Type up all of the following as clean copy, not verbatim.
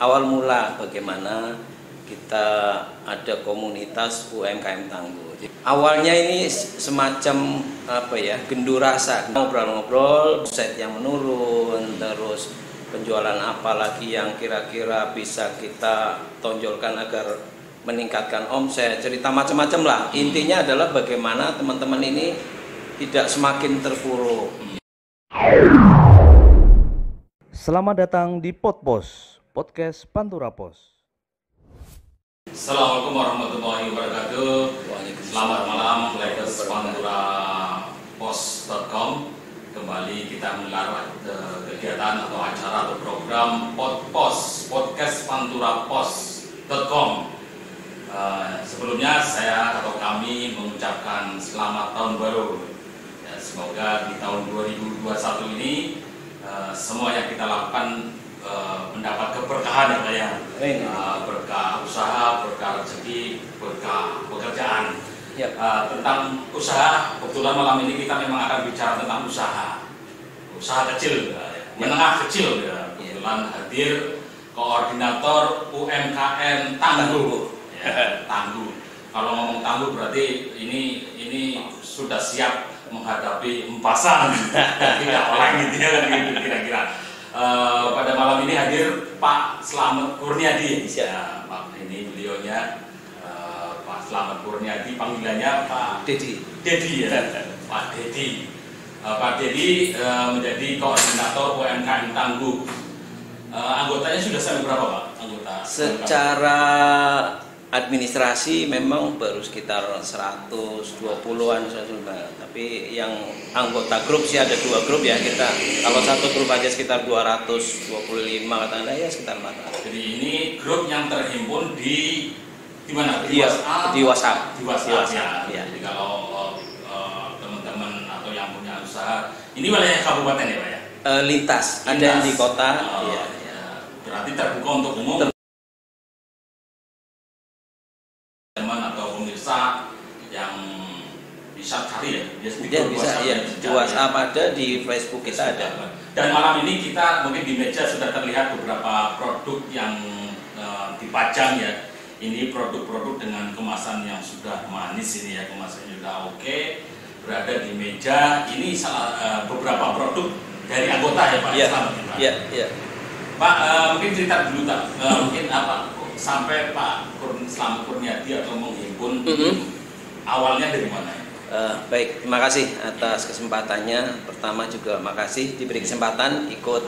awal mula bagaimana kita ada komunitas UMKM Tangguh. Awalnya ini semacam gendu rasa, ngobrol-ngobrol, set yang menurun, terus penjualan apa lagi yang kira-kira bisa kita tonjolkan agar meningkatkan omset, cerita macam-macam lah. Intinya adalah bagaimana teman-teman ini tidak semakin terpuruk. Selamat datang di Podpos, podcast Pantura Pos. Assalamualaikum warahmatullahi wabarakatuh. Selamat malam, Leaders Pantura Pos.com. Kembali kita menggelar kegiatan atau acara atau program Podpos, podcast Pantura Pos.com. Sebelumnya saya atau kami mengucapkan selamat tahun baru. Ya, semoga di tahun 2021 ini semua yang kita lakukan mendapat keberkahan ya Pak ya. Berkah usaha, berkah rezeki, berkah pekerjaan. Tentang usaha, kebetulan malam ini kita memang akan bicara tentang usaha kecil, menengah kecil ya. Kebetulan hadir koordinator UMKM Tangguh. Tangguh. Kalau ngomong Tangguh berarti ini sudah siap menghadapi empasan, tidak oleng gitu ya, kira-kira. Pada malam ini hadir Pak Slamet Kurniadi. Ya, Pak ini beliaunya Pak Slamet Kurniadi, panggilannya Pak Dedi ya, Pak Dedi. Pak Dedi menjadi koordinator UMKM Tangguh. Anggotanya sudah sampai berapa Pak? Anggota secara administrasi memang baru sekitar 120-an, tapi yang anggota grup sih ada 2 grup ya kita. Kalau satu grup aja sekitar 225 katanya ya, sekitar 400. Jadi ini grup yang terhimpun di mana? Di WhatsApp. Di WhatsApp ya. Jadi kalau teman-teman atau yang punya usaha, ini wilayah kabupaten ya Pak ya? Lintas, ada yang di kota. Ya. Berarti terbuka untuk umum. Teman atau pemirsa yang bisa cari ya, dia bisa ya, di WhatsApp ada, di Facebook kita ada. Dan malam ini kita mungkin di meja sudah terlihat beberapa produk yang dipajang ya. Ini produk-produk dengan kemasan yang sudah manis ini ya, kemasannya sudah oke. Berada di meja ini beberapa produk dari anggota ya Pak. Iya. Pak, mungkin cerita dulu tak, mungkin apa sampai Pak Slamet Kurniadi atau menghimpun awalnya dari mana? Baik, terima kasih atas kesempatannya. Pertama juga makasih diberi kesempatan ikut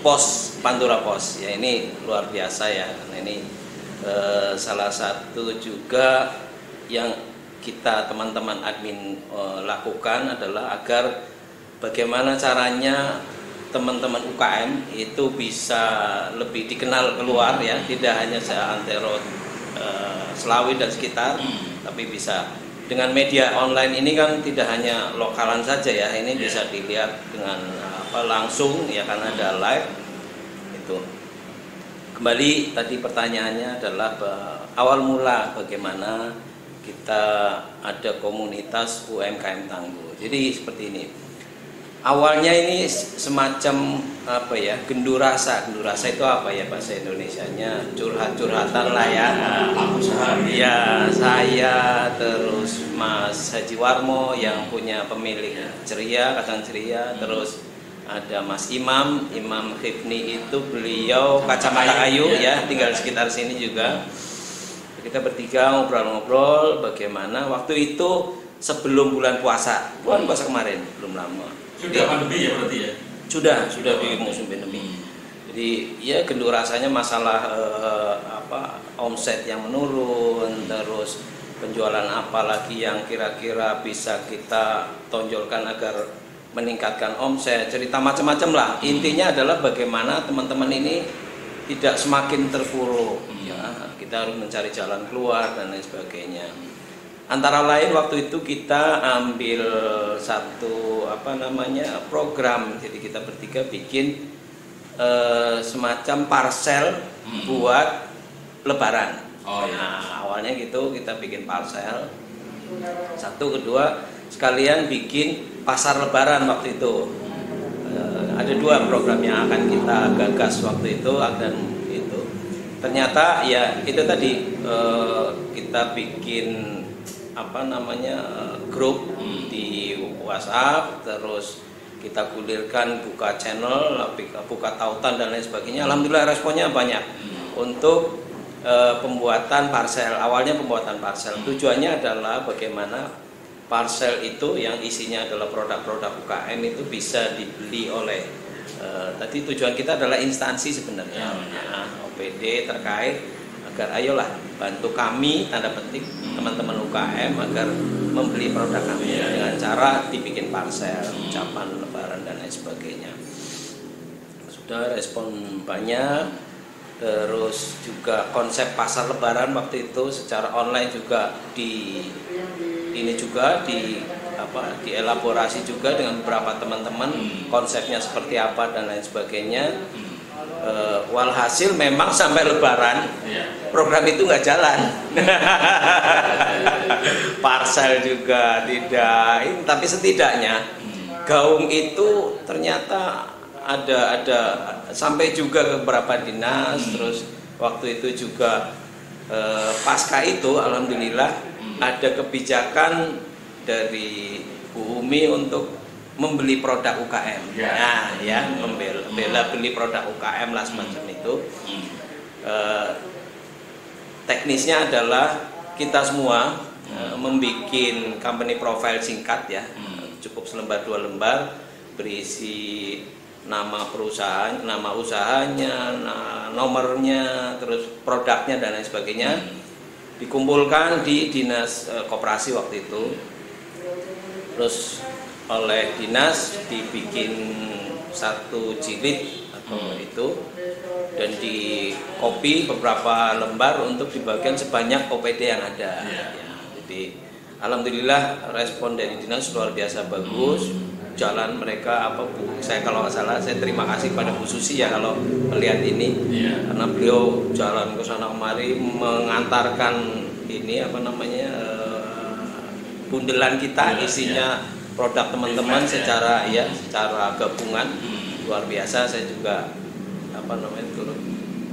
Pos Pantura Pos. Ya ini luar biasa ya, karena ini salah satu juga yang kita teman-teman admin lakukan adalah agar bagaimana caranya teman-teman UKM itu bisa lebih dikenal keluar ya, tidak hanya seantero Selawi dan sekitar, tapi bisa dengan media online ini kan tidak hanya lokalan saja ya, ini bisa dilihat dengan langsung ya, karena ada live itu. Kembali tadi pertanyaannya adalah awal mula bagaimana kita ada komunitas UMKM Tangguh. Jadi seperti ini. Awalnya ini semacam gendu rasa. Gendu rasa itu apa ya bahasa Indonesianya? Curhat-curhatan lah ya. Ya, saya terus Mas Haji Warmo yang punya pemilik Ceria, Kacang Ceria, terus ada Mas Imam Hifni, itu beliau kacamata kayu ya, tinggal di sekitar sini juga. Kita bertiga ngobrol-ngobrol bagaimana waktu itu sebelum bulan puasa kemarin, belum lama. Sudah pandemi ya berarti ya? Sudah di musim pandemi. Jadi ya gendu rasanya masalah omset yang menurun, terus penjualan apa lagi yang kira-kira bisa kita tonjolkan agar meningkatkan omset, cerita macam-macam lah. Intinya adalah bagaimana teman-teman ini tidak semakin terpuruk. Ya, kita harus mencari jalan keluar dan lain sebagainya. Antara lain waktu itu kita ambil satu program, jadi kita bertiga bikin semacam parcel buat Lebaran. Nah, awalnya gitu kita bikin parcel. Satu, kedua sekalian bikin pasar Lebaran waktu itu. ada 2 program yang akan kita gagas waktu itu, dan itu ternyata ya itu tadi kita bikin grup di WhatsApp, terus kita gulirkan, buka channel, buka tautan dan lain sebagainya. Alhamdulillah responnya banyak untuk pembuatan parcel. Awalnya pembuatan parcel, tujuannya adalah bagaimana parcel itu yang isinya adalah produk-produk UKM itu bisa dibeli oleh tadi tujuan kita adalah instansi sebenarnya, OPD terkait, agar ayolah bantu kami tanda petik teman-teman UKM agar membeli produk kami dengan cara dibikin parcel, ucapan lebaran dan lain sebagainya. Sudah respon banyak. Terus juga konsep pasar lebaran waktu itu secara online juga dielaborasi juga dengan beberapa teman-teman konsepnya seperti apa dan lain sebagainya. Walhasil memang sampai lebaran program itu nggak jalan. Parcel juga tidak, tapi setidaknya gaung itu ternyata ada sampai juga ke beberapa dinas. Terus waktu itu juga pasca itu alhamdulillah ada kebijakan dari Bu Umi untuk membeli produk UKM. Membela beli produk UKM lah semacam itu. Teknisnya adalah kita semua membuat company profile singkat ya, cukup selembar 2 lembar, berisi nama perusahaan, nama usahanya, nomornya, terus produknya dan lain sebagainya, dikumpulkan di dinas koperasi waktu itu. Terus oleh dinas dibikin 1 jilid atau itu, dan di copy beberapa lembar untuk dibagikan sebanyak OPD yang ada. Jadi alhamdulillah respon dari dinas luar biasa bagus. Jalan mereka saya kalau nggak salah, saya terima kasih pada Bu Susi ya kalau melihat ini, karena beliau jalan ke sana kemari mengantarkan ini bundelan kita isinya produk teman-teman secara gabungan. Luar biasa. Saya juga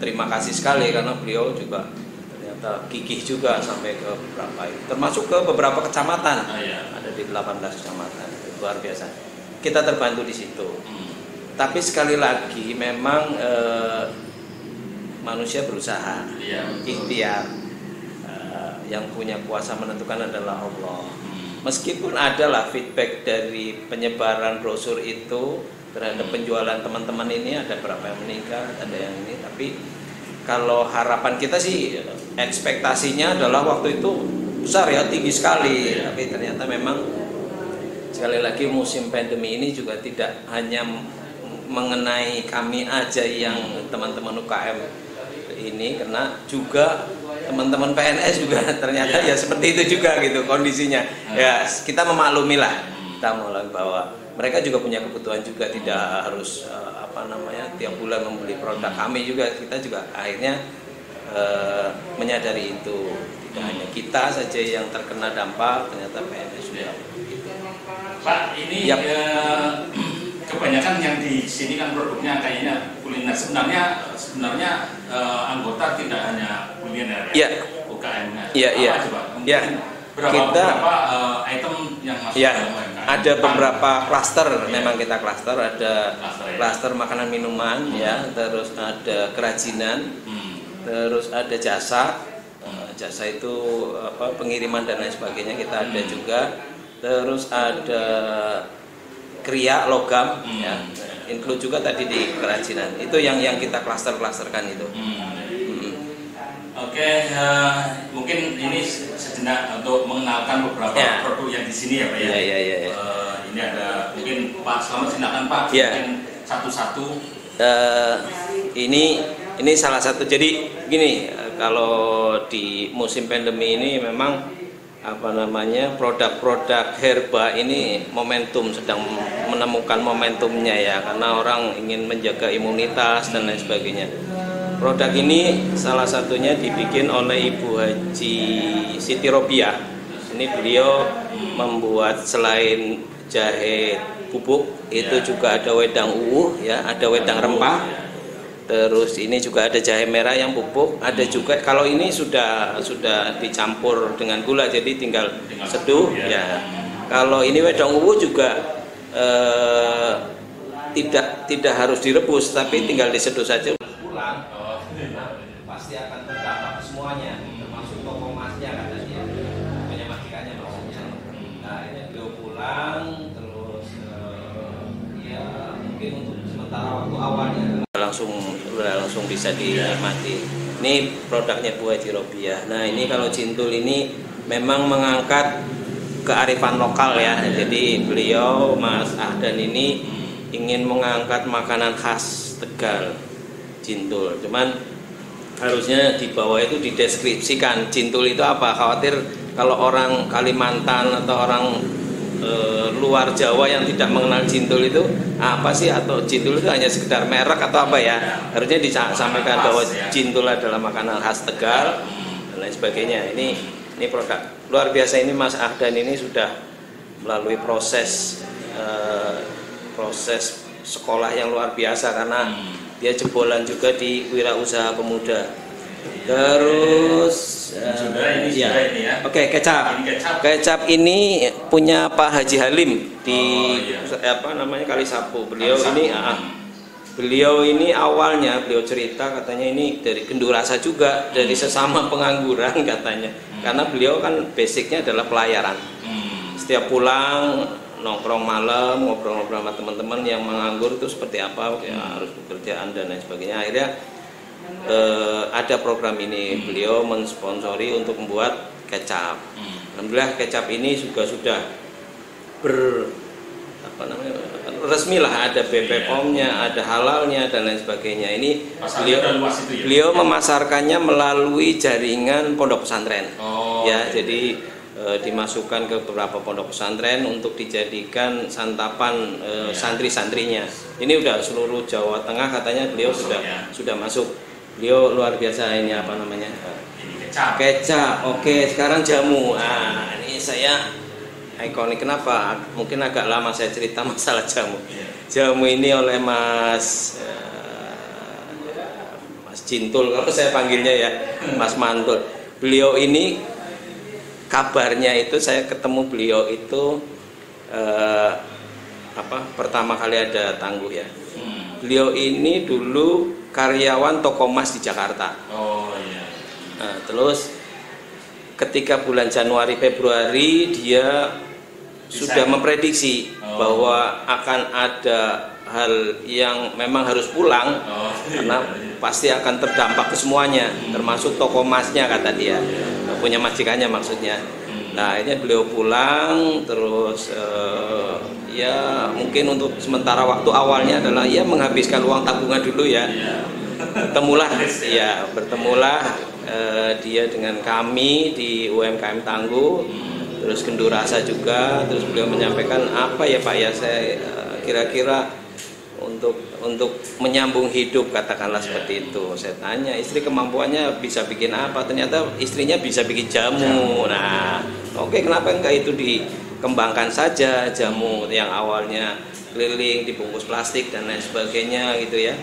terima kasih sekali karena beliau juga ternyata gigih juga sampai ke beberapa, termasuk ke beberapa kecamatan. Ada di 18 kecamatan. Luar biasa. Kita terbantu di situ. Tapi sekali lagi memang manusia berusaha, ikhtiar. Yang punya kuasa menentukan adalah Allah. Meskipun adalah feedback dari penyebaran brosur itu terhadap penjualan teman-teman ini, ada berapa yang meninggal, ada yang ini, tapi kalau harapan kita sih ekspektasinya adalah waktu itu besar ya, tinggi sekali. Tapi ternyata memang sekali lagi musim pandemi ini juga tidak hanya mengenai kami aja yang teman-teman UKM ini, karena juga teman-teman PNS juga ternyata ya seperti itu juga gitu kondisinya. Ya kita memaklumi lah, kita memaklumi bahwa mereka juga punya kebutuhan juga, tidak harus tiap bulan membeli produk kami juga. Kita juga akhirnya menyadari itu, tidak hanya kita saja yang terkena dampak, ternyata PNS juga. Pak, ini kebanyakan yang di sini kan produknya kayaknya kuliner. Sebenarnya anggota tidak hanya kuliner UKM-nya. Apa coba? Berapa item yang masuk dalam UMKM? Ada beberapa klaster, memang kita klaster. Ada klaster makanan minuman, terus ada kerajinan, terus ada jasa. Jasa itu pengiriman dan lain sebagainya kita ada juga. Terus ada kriya logam, include juga tadi di kerajinan. Itu yang kita klaster-klasterkan itu. Oke, mungkin ini sejenak untuk mengenalkan beberapa produk yang di sini ya Pak ya. Ini ada mungkin Pak Selamat, silakan Pak, mungkin satu-satu. Ini salah satu. Jadi gini, kalau di musim pandemi ini memang produk-produk herba ini sedang menemukan momentumnya ya, karena orang ingin menjaga imunitas dan lain sebagainya. Produk ini salah satunya dibikin oleh Ibu Haji Siti Robiah. Ini beliau membuat selain jahe bubuk, itu juga ada wedang uwuh ya, ada wedang rempah. Terus ini juga ada jahe merah yang bubuk, ada juga kalau ini sudah dicampur dengan gula jadi tinggal seduh ya. Kalau ini wedang uwuh juga tidak harus direbus tapi tinggal diseduh saja. Pulang, pasti akan terdampak semuanya, termasuk toko emasnya kata dia, punya majikannya maksudnya. Nah ini beliau pulang terus ya mungkin untuk sementara waktu awalnya langsung bisa dinikmati. Ini produknya Bu Haji Robiah. Nah ini kalau Cintul ini memang mengangkat kearifan lokal ya. Jadi beliau Mas Ahdan ini ingin mengangkat makanan khas Tegal, Cintul. Cuman harusnya di bawah itu dideskripsikan Cintul itu apa. Khawatir kalau orang Kalimantan atau orang luar Jawa yang tidak mengenal Cintul itu apa sih, atau Cintul itu hanya sekedar merek atau apa ya. Harusnya disampaikan bahwa Cintul adalah makanan khas Tegal dan lain sebagainya. Ini produk luar biasa. Ini Mas Ahdan ini sudah melalui proses sekolah yang luar biasa karena dia jebolan juga di Wirausaha Pemuda. Terus ini ya. Oke, kecap. Kecap ini punya Pak Haji Halim di Kali Sapu. Beliau ini awalnya beliau cerita katanya ini dari Gendurasa juga, dari sesama pengangguran katanya. Karena beliau kan basicnya adalah pelayaran. Setiap pulang nongkrong malam, ngobrol-ngobrol sama teman-teman yang menganggur itu seperti apa, ya harus pekerjaan dan lain sebagainya. Akhirnya ada program ini, beliau mensponsori untuk membuat kecap. Alhamdulillah kecap ini juga sudah resmi lah, ada BPOM-nya, ada halalnya dan lain sebagainya. Ini beliau memasarkannya melalui jaringan pondok pesantren. Jadi dimasukkan ke beberapa pondok pesantren untuk dijadikan santapan santri-santrinya. Ini udah seluruh Jawa Tengah katanya beliau sudah masuk. Beliau luar biasa ini kecap. Oke, sekarang jamu. Ini saya ikonik. Kenapa? Mungkin agak lama saya cerita masalah jamu. Jamu ini oleh Mas Cintul kalau saya panggilnya ya, Mas Mantul. Beliau ini kabarnya itu saya ketemu beliau itu pertama kali ada Tangguh ya. Beliau ini dulu karyawan toko emas di Jakarta. Terus ketika bulan Januari Februari dia sudah memprediksi bahwa akan ada hal yang memang harus pulang karena pasti akan terdampak ke semuanya, termasuk toko emasnya kata dia, punya majikannya maksudnya. Nah ini beliau pulang terus ya mungkin untuk sementara waktu awalnya adalah ya menghabiskan uang tabungan dulu ya. Bertemulah dia dengan kami di UMKM Tangguh, terus Gendurasa juga. Terus beliau menyampaikan apa ya Pak ya, saya kira-kira untuk menyambung hidup katakanlah seperti itu. Saya tanya istri kemampuannya bisa bikin apa, ternyata istrinya bisa bikin jamu. Nah oke, kenapa enggak itu dikembangkan saja, jamu yang awalnya keliling dibungkus plastik dan lain sebagainya gitu ya.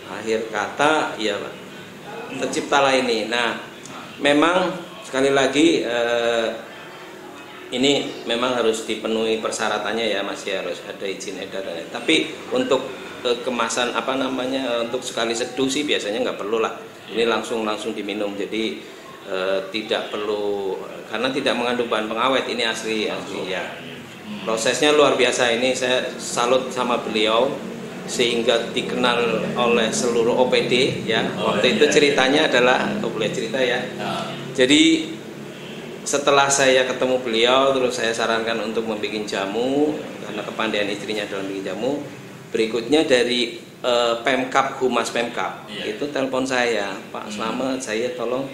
Akhir kata ya Pak, terciptalah ini. Nah memang sekali lagi ini memang harus dipenuhi persyaratannya ya, masih harus ada izin edar. Tapi untuk kemasan untuk sekali seduh sih biasanya nggak perlu lah. Ini langsung diminum, jadi tidak perlu karena tidak mengandung bahan pengawet. Ini asli ya. Prosesnya luar biasa. Ini saya salut sama beliau sehingga dikenal oleh seluruh OPD ya. Waktu itu ceritanya adalah, boleh cerita ya. Jadi setelah saya ketemu beliau, terus saya sarankan untuk membuat jamu karena kepandaian istrinya dalam bikin jamu. Berikutnya dari Pemkab, Humas Pemkab itu telepon saya, Pak Slamet, saya tolong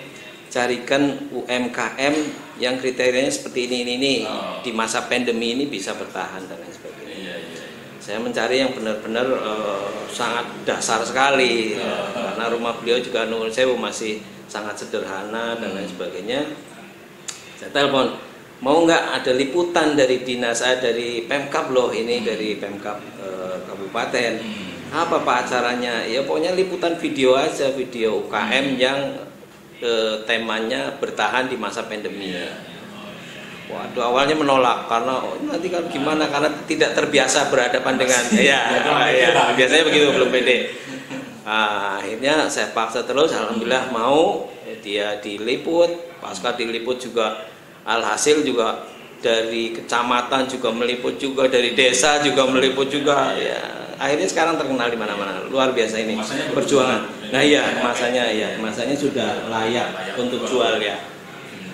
carikan UMKM yang kriterianya seperti ini di masa pandemi ini bisa bertahan dan lain sebagainya. Saya mencari yang benar-benar sangat dasar sekali karena rumah beliau juga nuwun sewu masih sangat sederhana dan lain sebagainya. Saya telepon, mau nggak ada liputan dari dinas, dari Pemkab loh, ini dari Pemkab kabupaten. Apa Pak acaranya? Ya pokoknya liputan video aja, video UKM yang temanya bertahan di masa pandemi. Waduh, awalnya menolak karena nanti kan gimana, karena tidak terbiasa berhadapan dengan biasanya begitu, belum pede. Akhirnya saya paksa terus, alhamdulillah mau, dia diliput, pasca diliput juga alhasil juga dari kecamatan juga meliput, juga dari desa juga meliput juga, ya akhirnya sekarang terkenal di mana-mana. Luar biasa ini perjuangan. Nah iya, masanya sudah layak untuk jual ya,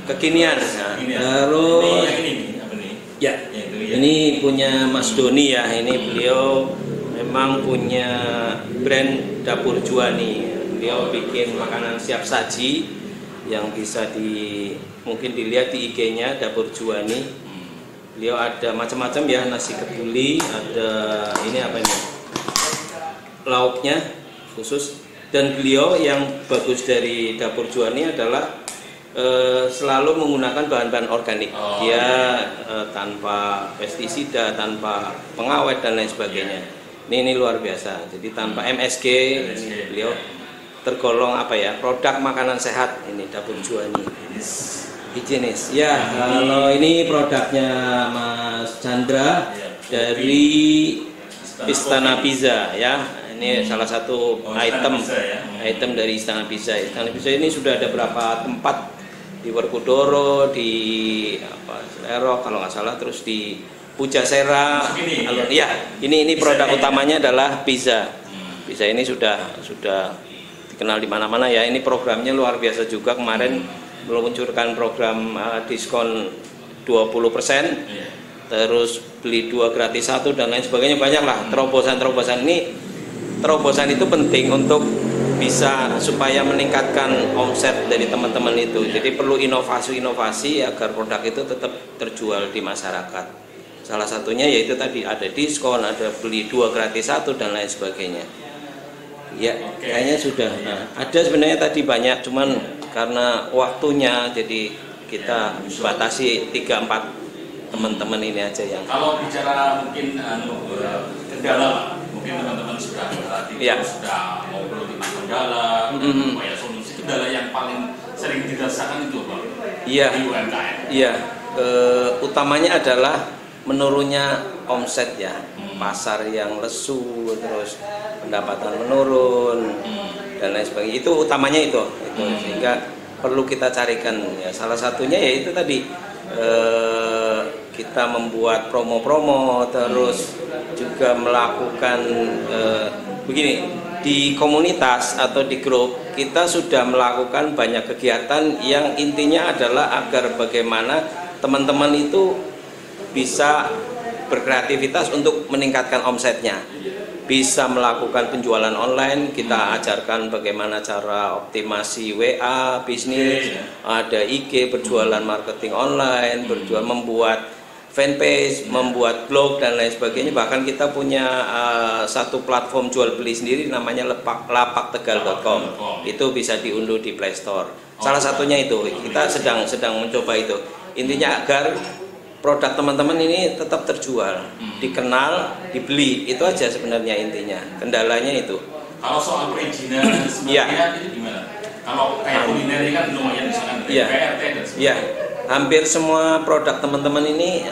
kekinian. Nah, terus ya ini punya Mas Doni ya, ini beliau memang punya brand Dapur Juwani. Beliau bikin makanan siap saji yang bisa mungkin dilihat di IG-nya Dapur Juwani. Beliau ada macam-macam ya, nasi kebuli, ada ini apa ini, lauknya khusus. Dan beliau yang bagus dari Dapur Juwani adalah selalu menggunakan bahan-bahan organik. Dia tanpa pestisida, tanpa pengawet dan lain sebagainya. Ini luar biasa. Jadi tanpa MSG, ini beliau tergolong apa ya, produk makanan sehat ini Dapur Juwani. Higienis. Ya, kalau ini produknya Mas Chandra dari Istana Pizza ya. Ini salah satu item dari Istana Pizza. Istana Pizza ini sudah ada berapa tempat di Werkudara, di Selerok kalau nggak salah, terus di Pujasera. Ini produk utamanya adalah pizza. Pizza ini sudah dikenal di mana-mana ya. Ini programnya luar biasa juga, kemarin meluncurkan program diskon 20%, terus beli 2 gratis 1 dan lain sebagainya, banyak lah terobosan-terobosan. Ini terobosan itu penting untuk bisa supaya meningkatkan omset dari teman-teman itu. Jadi perlu inovasi-inovasi agar produk itu tetap terjual di masyarakat. Salah satunya yaitu tadi ada diskon, ada beli 2 gratis 1 dan lain sebagainya. Ya, kayaknya sudah. Nah, ada sebenarnya tadi banyak, cuman karena waktunya jadi kita batasi 3-4 teman-teman ini aja yang. Kalau bicara mungkin kendala, mungkin teman-teman sudah sudah ngobrol tentang kendala, upaya solusi. Kendala yang paling sering dirasakan itu Bang. Iya. Di UMKM. Iya. Utamanya adalah menurunnya omset ya, pasar yang lesu, terus pendapatan menurun dan lain sebagainya. Itu utamanya itu. Sehingga perlu kita carikan ya. Salah satunya yaitu tadi kita membuat promo-promo, terus juga melakukan begini, di komunitas atau di grup kita sudah melakukan banyak kegiatan yang intinya adalah agar bagaimana teman-teman itu bisa berkreativitas untuk meningkatkan omsetnya, bisa melakukan penjualan online. Kita ajarkan bagaimana cara optimasi WA bisnis, ada IG, berjualan marketing online, berjualan, membuat fanpage, membuat blog dan lain sebagainya. Bahkan kita punya satu platform jual beli sendiri namanya lapaktegal.com. Itu bisa diunduh di Play Store. Salah satunya itu kita sedang mencoba itu. Intinya agar produk teman-teman ini tetap terjual, dikenal, dibeli, itu aja sebenarnya intinya. Kendalanya itu. Kalau soal perizinan sebenarnya itu gimana? Kalau kayak kuliner ini kan lumayan misalkan PRT dan sebagainya. Iya, hampir semua produk teman-teman ini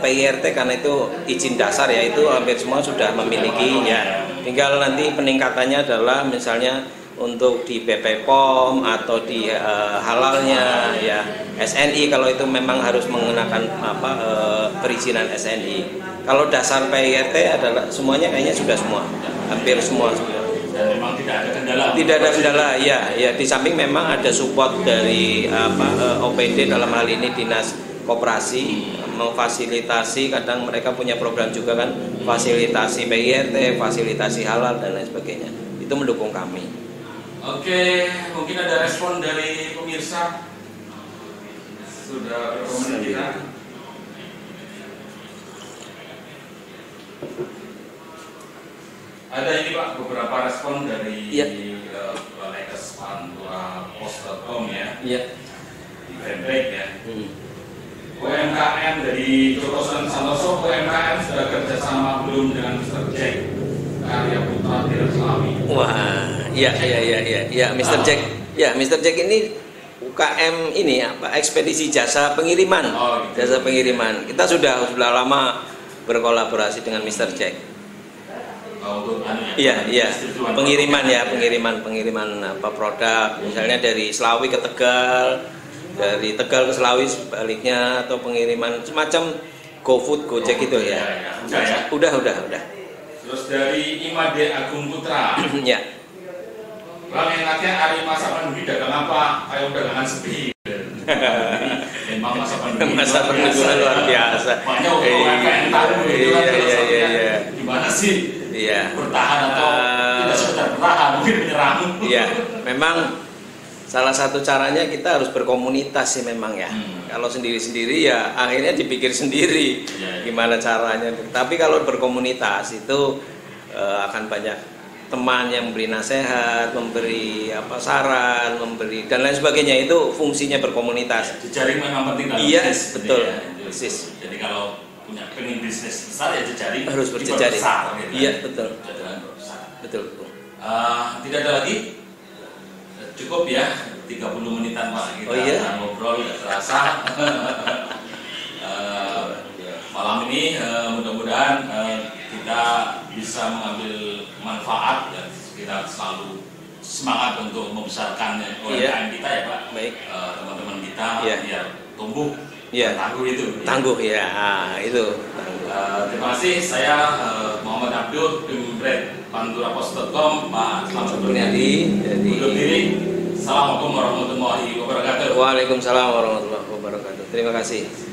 PIRT karena itu izin dasar ya, itu hampir semua sudah memiliki ya. Tinggal nanti peningkatannya adalah misalnya untuk di BP POM atau di halalnya ya, SNI kalau itu memang harus menggunakan perizinan SNI. Kalau dasar PIRT adalah semuanya kayaknya sudah semua, hampir semua sudah. Dan memang tidak ada kendala. Tidak ada kendala ya. Di samping memang ada support dari OPD dalam hal ini Dinas Koperasi memfasilitasi, kadang mereka punya program juga kan, fasilitasi PIRT, fasilitasi halal dan lain sebagainya. Itu mendukung kami. Oke, mungkin ada respon dari pemirsa. Sudah berapa menit kita? Ada ini Pak, beberapa respon dari balaikas.panturapos.com ya. Iya. Di fanpage ya. UMKM dari Joko Santoso, UMKM sudah kerjasama belum dengan Mr. Jack Karya Putra Tirta Selawi? Wah, ya Mr. Jack. Ya, Mr. Jack ini UKM ini apa? Ekspedisi jasa pengiriman. Oh, gitu. Jasa pengiriman. Kita sudah lama berkolaborasi dengan Mr. Jack. Untuk ya, Iya. Pengiriman apa produk, misalnya dari Selawi ke Tegal, dari Tegal ke Selawi sebaliknya, atau pengiriman semacam GoFood, Gojek gitu ya. Udah. Terus dari Imade Agung Putra. Ya. Bang, enaknya hari masa pandemi dagang apa? Kayak dagangan sepi. Memang masa pandemi luar biasa. Makanya UMKM tahu gitu kan. Iya. Gimana sih? Iya. Bertahan atau tidak sekedar bertahan, mungkin menyerang. Iya, memang salah satu caranya kita harus berkomunitas sih memang ya. Kalau sendiri-sendiri ya akhirnya dipikir sendiri gimana caranya. Tapi kalau berkomunitas itu akan banyak teman yang memberi nasihat, memberi saran, memberi dan lain sebagainya. Itu fungsinya berkomunitas. Jejaring memang penting dalam iya, bisnis. Betul. Ya, persis. Jadi kalau pengen bisnis besar ya jejaring harus berjejaring. Gitu. Iya, betul. Jejaring besar. Betul. Tidak ada lagi. Cukup ya 30 menitan Pak kita ngobrol nggak terasa. Malam ini mudah-mudahan kita bisa mengambil manfaat dan kita selalu semangat untuk membesarkan UMKM kita ya Pak. Baik. Teman-teman kita biar tumbuh. Tangguh itu. Tangguh ya. Itu. Terima kasih. Saya Muhammad Abdul, tim panturapos.com. Pak Selamat Berniadi. Undur diri. Assalamualaikum warahmatullahi wabarakatuh. Waalaikumsalam warahmatullahi wabarakatuh. Terima kasih.